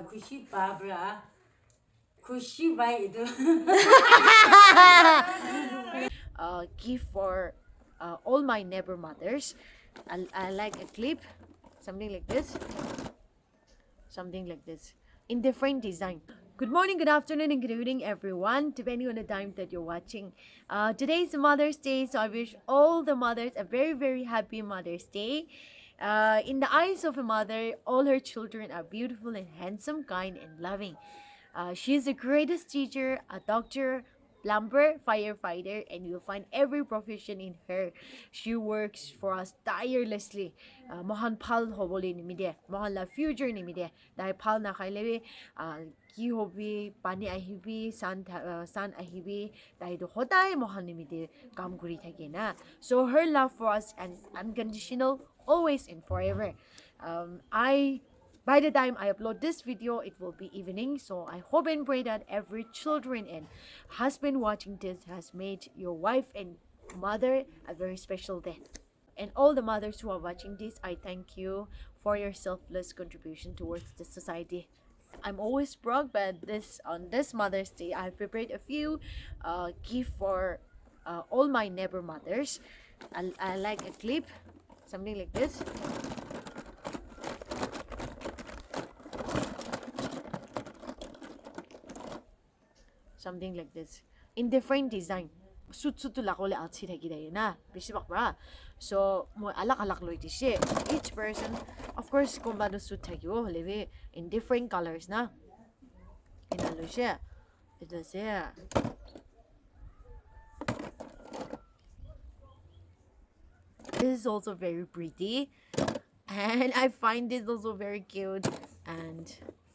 kushi Barbara, kushi by itu. Gift for all my neighbor mothers. I like a clip, something like this, in different design. Good morning, good afternoon, and good evening, everyone, depending on the time that you're watching. Today is Mother's Day, so I wish all the mothers a very, very happy Mother's Day. In the eyes of a mother, all her children are beautiful and handsome, kind and loving. She is the greatest teacher, a doctor, plumber, firefighter, and you'll find every profession in her. She works for us tirelessly. Mohan phal hobole nimide, mohan la future nimide. Dai phal na khaile ki hobi, pani ahibi, san ahibi. Dai do hodai mohan nimide kam kuri thake na. So her love for us is unconditional, always and forever. By the time I upload this video, it will be evening, so I hope and pray that every children and husband watching this has made your wife and mother a very special day. And all the mothers who are watching this, I thank you for your selfless contribution towards the society. I'm always proud, but on this Mother's Day, I've prepared a few gifts for all my neighbor mothers. I like a clip, something like this. Something like this in different design. Suit to lakole outfit hagi na bisi bakra. So mo alak loi dise. Each person, of course, kombado suit hagyo leve in different colors na. Inalo siya. Ito siya. This is also very pretty, and I find this also very cute. And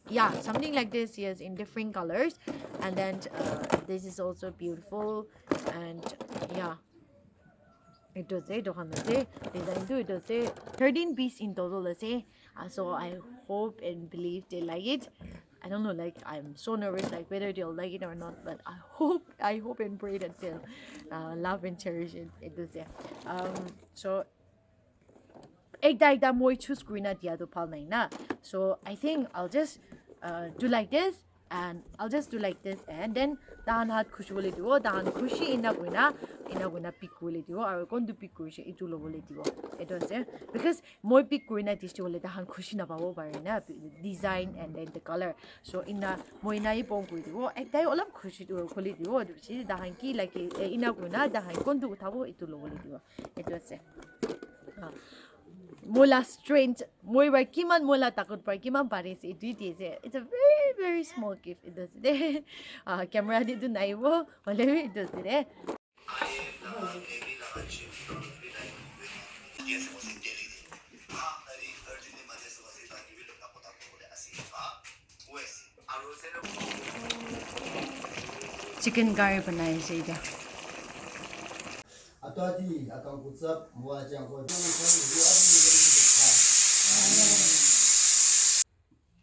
yeah, something like this, yes, in different colors. And then this is also beautiful. And yeah, it does say design too. It does say 13 pieces in total. So I hope and believe they like it. I don't know, like I'm so nervous, like whether they'll like it or not. But I hope and pray that they'll love and cherish it. It does say. So ekda moi choose green at the other pal na. So I think I'll just do like this, and I'll just do like this, and then dahan hat khushi bole dibo, dahan khushi ina guina pick bole dibo, aru kondu pick korise itu lo bole dibo. Eto ase because moi pick korina disti bole dahan khushi na pabo pare na, design and then the color. So ina moi na ipong koi dibo, ekdai olap khushi do kholi dibo, dibisi dahan ki like ina guina dahan kondu uthabo itu lo bole dibo. Eto ase mola strange moi ba kiman mola takot par kiman pares itu ise. It's a very, very small gift. It does it. Camera dito na ibo wala it does it. Chicken curry बनाए से इधर. Atadi akan kutsap mua jang ko.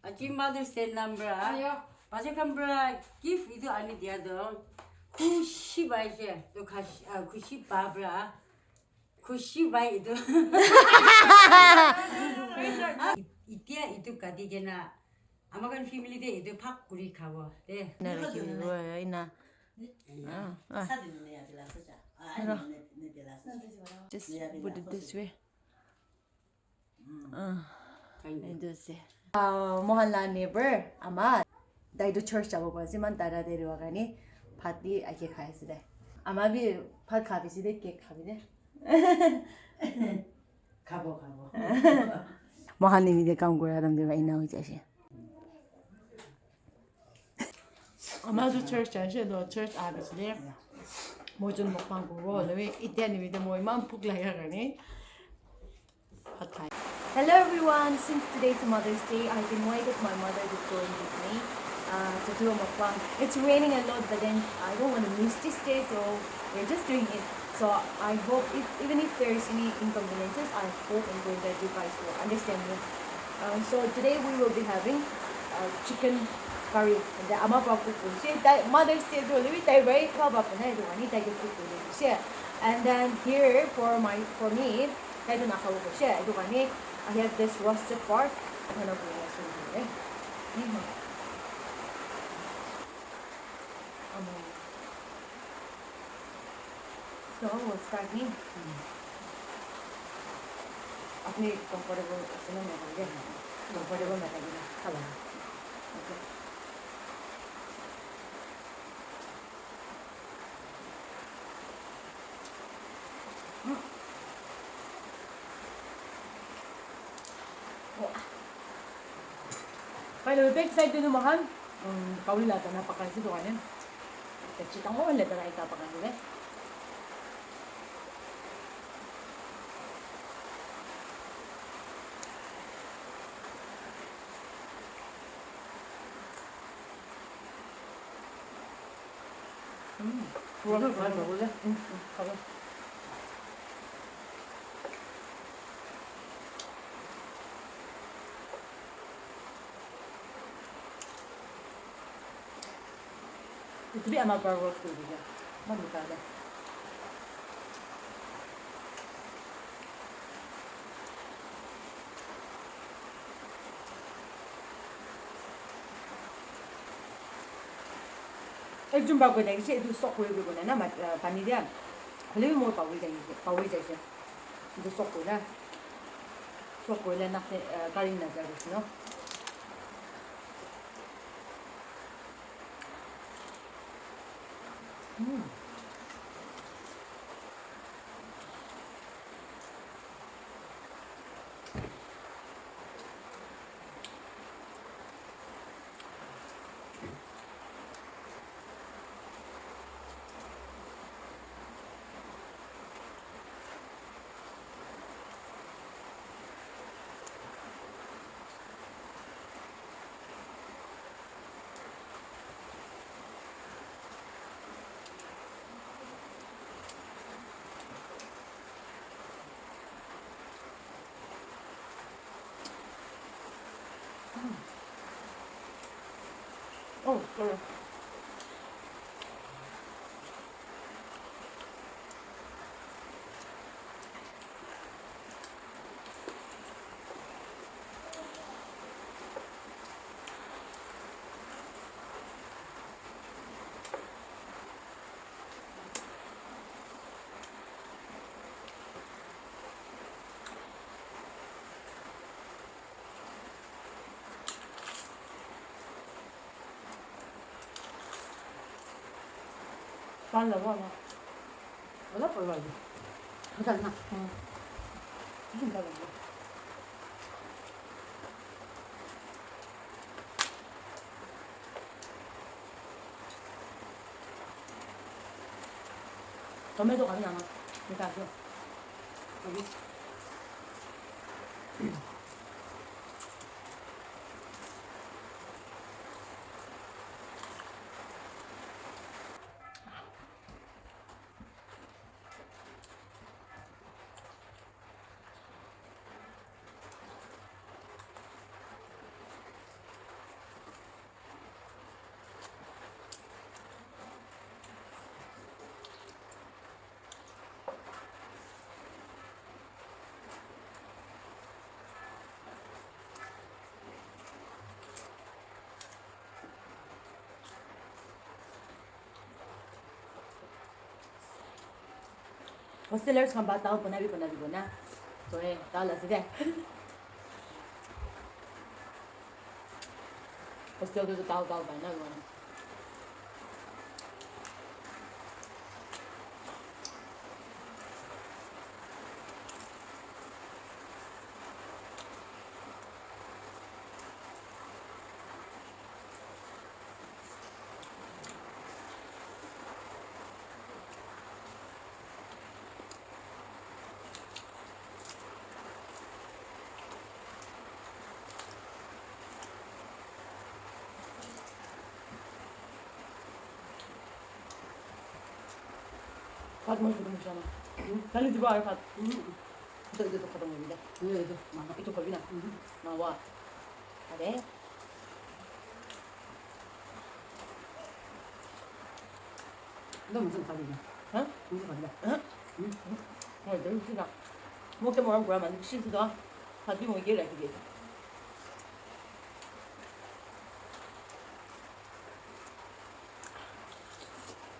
Aji Mother's Day number. Baca kamera gift itu ani dia dong. Kushi by je, tu kushi Barbara, kushi by itu. Itu kadi jena. Amakan family deh itu pak kuri kawa deh. Na lagi dua ina. Just put it this way. Mohalla neighbor ama daido church jabo basi man dara deri wagani phati ake khaise de ama bi phat khabi si de cake khabi de Kabo. mohani mi de kam gora dam de ba ina ho jase ama do church jase do church abis de mojun mukbang go lewe itiani mi de moi man puk la ya gani phat khai. Hello everyone, since today's Mother's Day, I've invited my mother to join with me to do a mukbang. It's raining a lot, but then I don't want to miss this day, so we're just doing it. So I hope, even if there's any inconveniences, I hope and pray that you guys will understand me. So today we will be having chicken curry. And the ama pa cook Mother's Day so we tai very ka ba na do ani tai cook siya. And then here for me, I do nakaw ko siya. I have this roasted pork. Ano po yan? Neighbour. So we'll start me. अपने comfortable उसमें मैं कर comfortable मैं कर चला okay By the way, backside din naman, kaulata na pakansi doon yan. Kasi tamo wala na itapakan nila. Wala ba wala? Kaya. Ito bi ama para roast ko diya. Magkala. 좀 바꿔야 돼. 이제 또 쏙 보이고 나 맞 반이야. 그래 뭐 바위자 이제 바위자 이제. 이제 쏙 보이라. 쏙 보이라 나한테 가린 나자르스노. 그래. 빨라 와. wala pa ba? Total na. Hindi ba ba? tomato kami naman. May kaso. 여기. Hostelers kan ba tahu punabi ko na. So tala sige. Hostel tu tahu ba na ko. Pat mo sudah siya na. Kali di ba ay pat? Ito katong mo bila. ito. Ito pa bina. Nawa. Ade. 너 무슨 칼이냐? 응? 무슨 칼이야? 응? 늘 시다. 먹게 먹으면 그러면 시스가. 다시 뭐 이게 그게.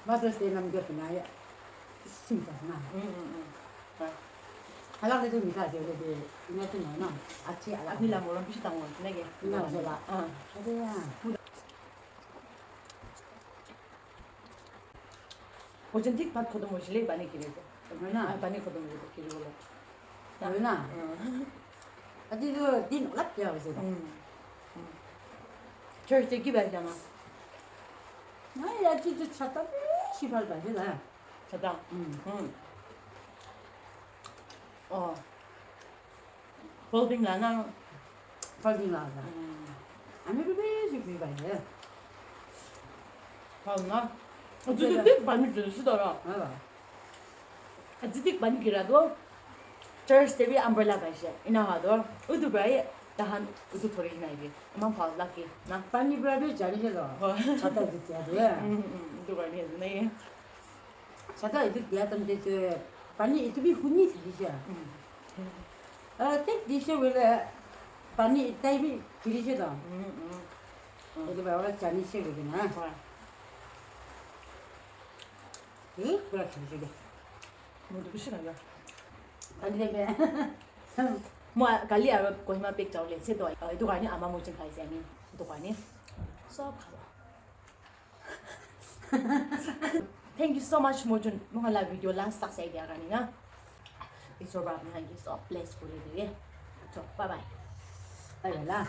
Mother's Day number na ya. Simple na. Hala de mi ta de de. Ina tu na. Achi ala. Ni la moron bishi tang won nege. Ina sala. Adeya. 오전틱 밭 거도 모실래 많이 기르죠. Mana? 많이 거도 모실래 기르고. Mana? Adi tu din lap ya wis. 절대 기발잖아. Na ya tu tu chata sibal ba la. 저다. 볼딩 나나. Falling la. Ami be si ba ya. 봤나? 어쨌든 많이 들으시더라. Aba. 아직 많이 기라도 Church TV umbrella 가시. 이나하도 우두바이 다한 우두 토리 나이게. 만 파라키. 나 Pani bra be jari je lo. Chata de ya de. 우두바이 네. Chata itu dia tam de pani itu bi huni thi je. Tek di se wele pani tai bi kiri je da. Itu ba wala chani se wele na. Kura kiri je. 모두 비시라야. Pani de be. 뭐 갈리 알아 고히마 백 자올레 세도 두가니 아마 모진 가이세니 두가니 서 가봐. Thank you so much 모준 mga video last tak sa idea kanina. It's all about me. Thank you so blessed for the day. So bye bye. Ay wala.